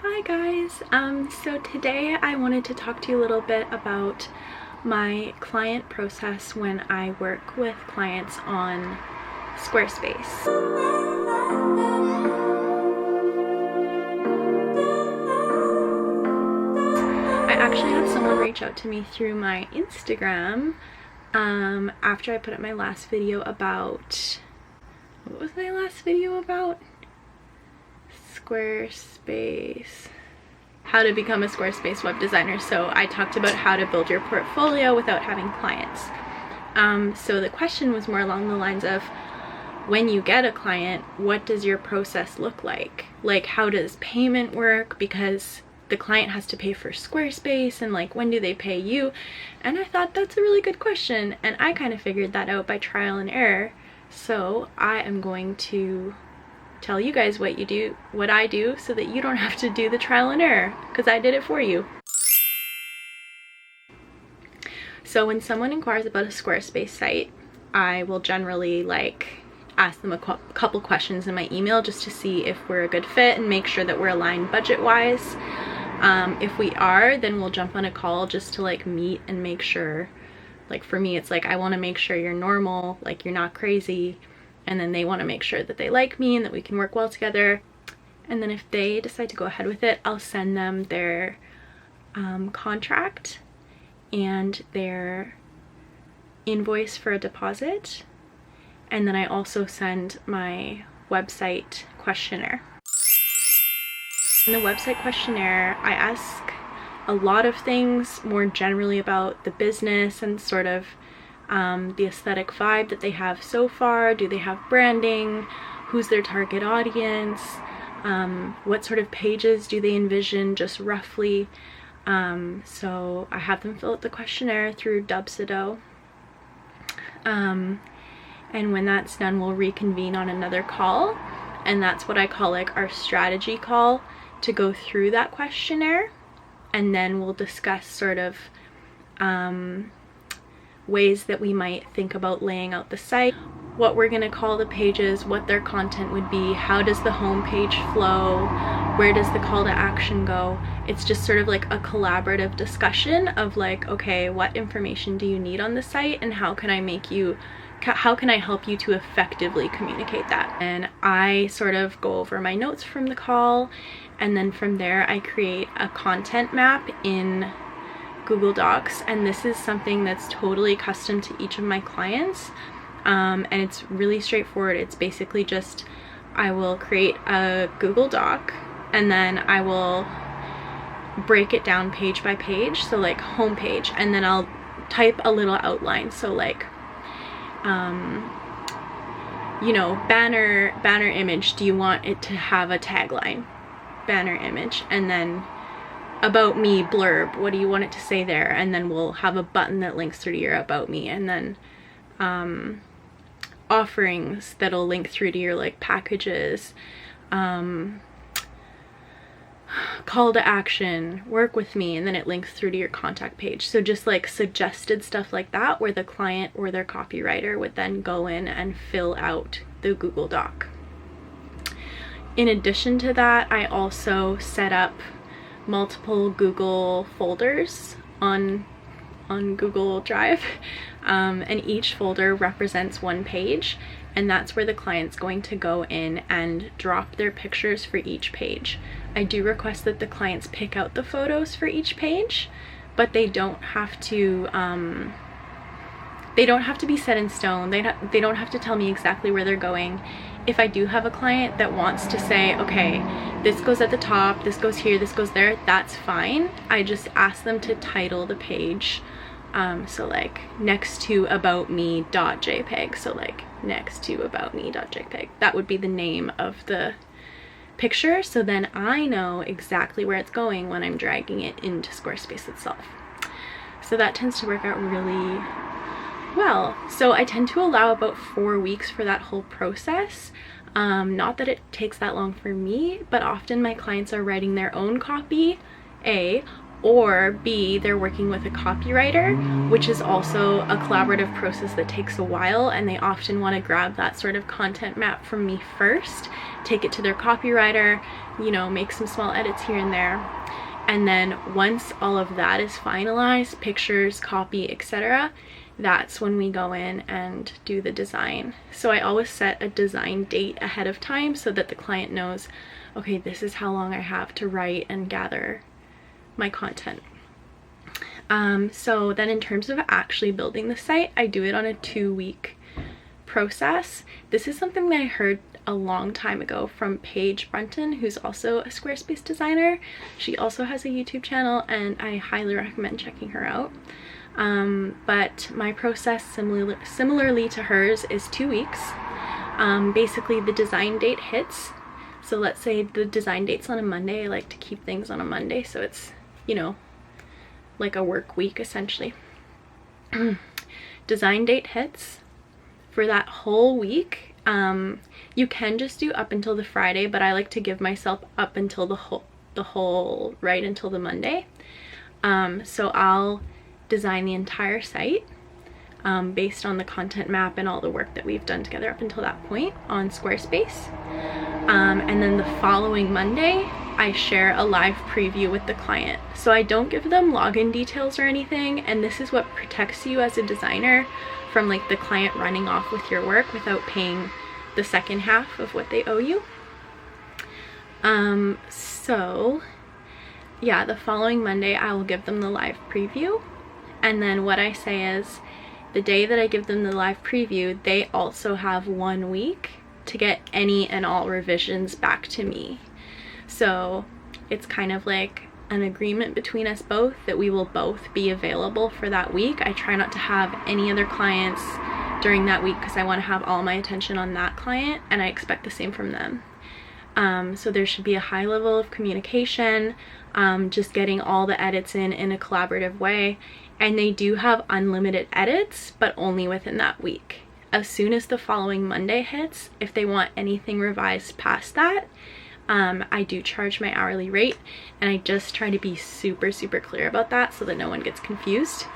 Hi guys, so today I wanted to talk to you a little bit about my client process when I work with clients on Squarespace. I actually had someone reach out to me through my Instagram after I put up my last video about, what was my last video about? Squarespace, how to become a Squarespace web designer. So I talked about how to build your portfolio without having clients. So the question was more along the lines of, when you get a client, what does your process look like? Like, how does payment work? Because the client has to pay for Squarespace, and like, when do they pay you? And I thought that's a really good question, and I kind of figured that out by trial and error. So I am going to tell you guys what I do so that you don't have to do the trial and error, because I did it for you. So when someone inquires about a Squarespace site, I will generally ask them a couple questions in my email just to see if we're a good fit and make sure that we're aligned budget-wise. If we are, then we'll jump on a call just to meet and make sure. Like, for me, it's like, I want to make sure you're normal, like you're not crazy. And then they want to make sure that they like me and that we can work well together. And then if they decide to go ahead with it, I'll send them their contract and their invoice for a deposit. And then I also send my website questionnaire. In the website questionnaire, I ask a lot of things more generally about the business and sort of the aesthetic vibe that they have so far. Do they have branding? Who's their target audience? What sort of pages do they envision, just roughly? So I have them fill out the questionnaire through Dubsado. And when that's done, we'll reconvene on another call. And that's what I call our strategy call, to go through that questionnaire. And then we'll discuss sort of ways that we might think about laying out the site, what we're going to call the pages, what their content would be, how does the home page flow, where does the call to action go. It's just sort of like a collaborative discussion of okay, what information do you need on the site, and how can I help you to effectively communicate that. And I sort of go over my notes from the call, and then from there I create a content map in Google Docs, and this is something that's totally custom to each of my clients, and it's really straightforward. It's basically just, I will create a Google Doc and then I will break it down page by page, so home page, and then I'll type a little outline, so banner image, do you want it to have a tagline? Banner image. And then about me blurb, what do you want it to say there? And then we'll have a button that links through to your about me, and then offerings that'll link through to your packages, call to action, work with me, and then it links through to your contact page. So just suggested stuff like that, where the client or their copywriter would then go in and fill out the Google Doc. In addition to that, I also set up multiple Google folders on Google Drive, and each folder represents one page, and that's where the client's going to go in and drop their pictures for each page. I do request that the clients pick out the photos for each page, but they don't have to be set in stone. They don't have to tell me exactly where they're going. If I do have a client that wants to say, okay, this goes at the top, this goes here, this goes there, that's fine. I just ask them to title the page, so next to about me.jpg, so next to about me.jpg, that would be the name of the picture, so then I know exactly where it's going when I'm dragging it into Squarespace itself. So that tends to work out really well. So I tend to allow about 4 weeks for that whole process. Not that it takes that long for me, but often my clients are writing their own copy, or B, they're working with a copywriter, which is also a collaborative process that takes a while, and they often want to grab that sort of content map from me first, take it to their copywriter, you know, make some small edits here and there. And then once all of that is finalized, pictures, copy, etc., that's when we go in and do the design. So I always set a design date ahead of time so that the client knows, okay, this is how long I have to write and gather my content. So then in terms of actually building the site, I do it on a 2-week process. This is something that I heard a long time ago from Paige Brunton, who's also a Squarespace designer. She also has a YouTube channel, and I highly recommend checking her out. But my process, similarly to hers, is 2 weeks. Basically the design date hits. So let's say the design date's on a Monday. I like to keep things on a Monday, so it's, you know, like a work week essentially. Design date hits. For that whole week, you can just do up until the Friday, but I like to give myself up until the whole right until the Monday. So I'll design the entire site based on the content map and all the work that we've done together up until that point on Squarespace. And then the following Monday, I share a live preview with the client. So I don't give them login details or anything, and this is what protects you as a designer from like the client running off with your work without paying the second half of what they owe you. So yeah, the following Monday I will give them the live preview, and then what I say is the day that I give them the live preview, they also have 1 week to get any and all revisions back to me. So it's kind of like an agreement between us both that we will both be available for that week. I try not to have any other clients during that week because I want to have all my attention on that client, and I expect the same from them. So there should be a high level of communication, just getting all the edits in a collaborative way. And they do have unlimited edits, but only within that week. As soon as the following Monday hits, if they want anything revised past that, I do charge my hourly rate, and I just try to be super clear about that so that no one gets confused.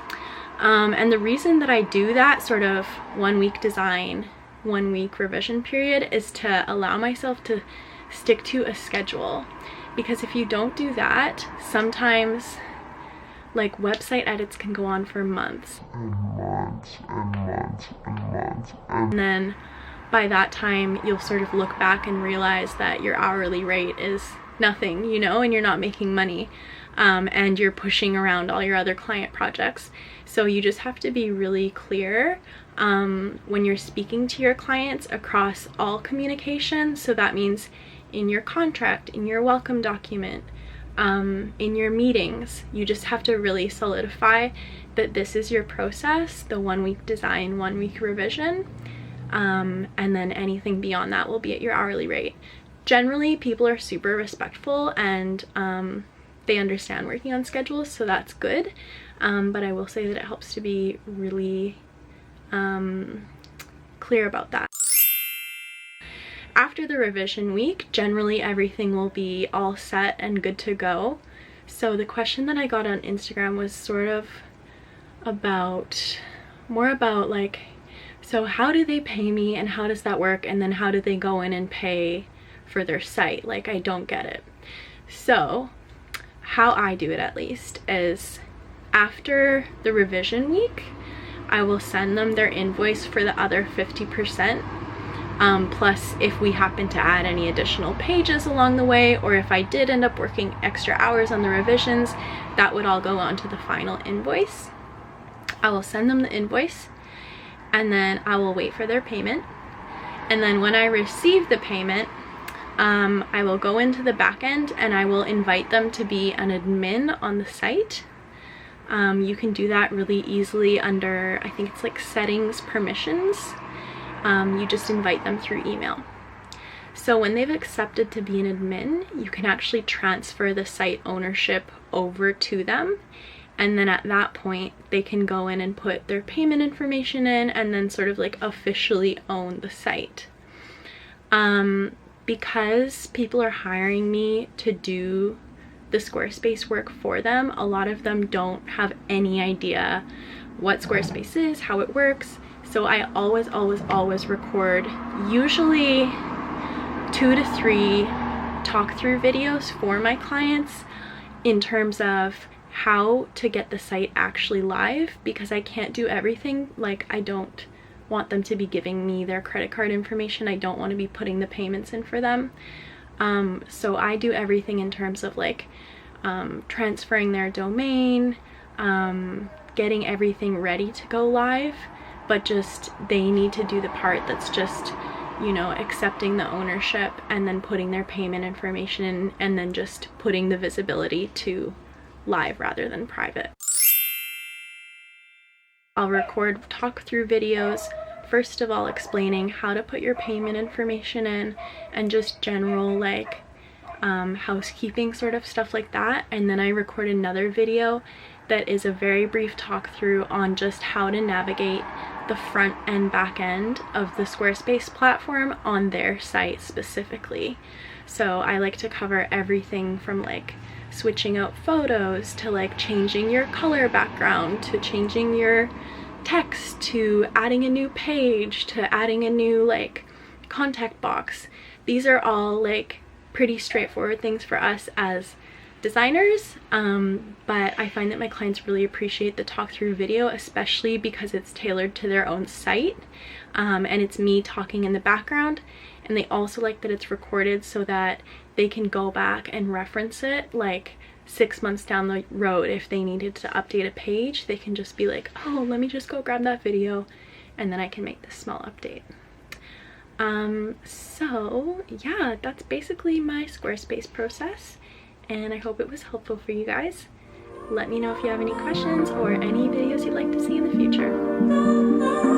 And the reason that I do that sort of 1 week design, 1 week revision period is to allow myself to stick to a schedule, because if you don't do that, sometimes like website edits can go on for months and then by that time you'll sort of look back and realize that your hourly rate is nothing, you know, and you're not making money, and you're pushing around all your other client projects. So you just have to be really clear when you're speaking to your clients across all communication. So that means in your contract, in your welcome document, in your meetings, you just have to really solidify that this is your process, the 1 week design, 1 week revision, and then anything beyond that will be at your hourly rate. Generally, people are super respectful, and they understand working on schedules, so that's good. But I will say that it helps to be really clear about that. After the revision week, generally everything will be all set and good to go. So the question that I got on Instagram was sort of more about like, so how do they pay me and how does that work? And then how do they go in and pay for their site? Like, I don't get it. So how I do it, at least, is after the revision week, I will send them their invoice for the other 50%. Plus if we happen to add any additional pages along the way, or if I did end up working extra hours on the revisions, that would all go on to the final invoice. I will send them the invoice, and then I will wait for their payment. And then when I receive the payment, I will go into the back end and I will invite them to be an admin on the site. You can do that really easily under, I think it's like settings, permissions. You just invite them through email. So when they've accepted to be an admin, you can actually transfer the site ownership over to them, and then at that point they can go in and put their payment information in and then sort of like officially own the site. Because people are hiring me to do the Squarespace work for them. A lot of them don't have any idea what Squarespace is, how it works. So I always record usually 2 to 3 talk through videos for my clients in terms of how to get the site actually live, because I can't do everything. Like, I don't want them to be giving me their credit card information. I don't want to be putting the payments in for them. So I do everything in terms of like transferring their domain, getting everything ready to go live, but just they need to do the part that's just, you know, accepting the ownership and then putting their payment information in, and then just putting the visibility to live rather than private. I'll record talk through videos, first of all explaining how to put your payment information in and just general like housekeeping sort of stuff like that. And then I record another video that is a very brief talk through on just how to navigate the front and back end of the Squarespace platform on their site specifically. So I like to cover everything from like switching out photos to like changing your color background to changing your text to adding a new page to adding a new like contact box. These are all like pretty straightforward things for us as designers, but I find that my clients really appreciate the talk through video, especially because it's tailored to their own site, and it's me talking in the background, and they also like that it's recorded so that they can go back and reference it like 6 months down the road. If they needed to update a page, they can just be like, oh, let me just go grab that video and then I can make this small update. So yeah, that's basically my Squarespace process, and I hope it was helpful for you guys. Let me know if you have any questions or any videos you'd like to see in the future.